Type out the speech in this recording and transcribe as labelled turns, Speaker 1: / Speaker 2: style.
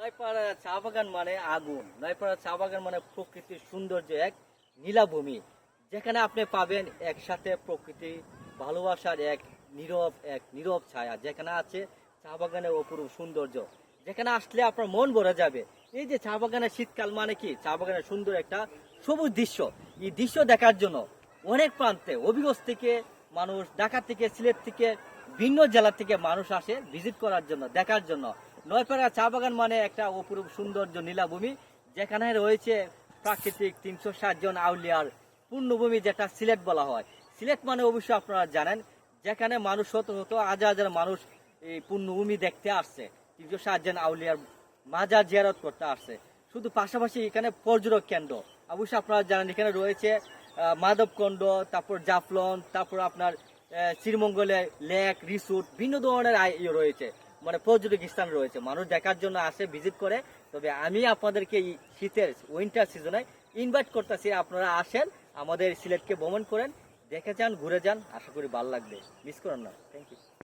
Speaker 1: নয়পাড়া চা বাগান মানে আগুন, নয়পাড়া চা বাগান মানে প্রকৃতির সৌন্দর্য, এক নীলাভূমি, যেখানে আপনি পাবেন একসাথে প্রকৃতি ভালোবাসার এক নীরব ছায়া, যেখানে আছে চা বাগানের অপরূপ সৌন্দর্য, যেখানে আসলে আপনার মন ভরে যাবে। এই যে চা বাগানের শীতকাল মানে কি, চা বাগানের সুন্দর একটা সবুজ দৃশ্য। এই দৃশ্য দেখার জন্য অনেক প্রান্তে অভিগঞ্জ থেকে মানুষ, ঢাকা থেকে, সিলেট থেকে, ভিন্ন জেলা থেকে মানুষ আসে ভিজিট করার জন্য, দেখার জন্য। নয়পাড়া চা বাগান মানে একটা অপরূপ সৌন্দর্য নীলাভূমি, যেখানে রয়েছে প্রাকৃতিক ৩৬০ জন আউলিয়ার পূর্ণভূমি, যেটা সিলেট বলা হয়। সিলেট মানে অবশ্যই আপনারা জানেন, যেখানে মানুষ শত শত হাজার হাজার মানুষ এই পূর্ণভূমি দেখতে আসছে, ৩৬০ জন আউলিয়ার মাজার জিয়ারত করতে আসছে। শুধু পাশাপাশি এখানে পর্যটক কেন্দ্র, অবশ্যই আপনারা জানেন এখানে রয়েছে মাধবকুণ্ড, তারপর জাফলং, তারপর আপনার শ্রীমঙ্গলে লেক রিসোর্ট, ভিন্ন ধরনের রয়েছে, মানে পর্যটক স্থান রয়েছে, মানুষ দেখার জন্য আসে, ভিজিট করে। তবে আমি আপনাদেরকে এই শীতের উইন্টার সিজনে ইনভাইট করতেছি, আপনারা আসেন, আমাদের সিলেটকে ভ্রমণ করেন, দেখে যান, ঘুরে যান, আশা করি ভালো লাগবে, মিস করেন না। Thank you.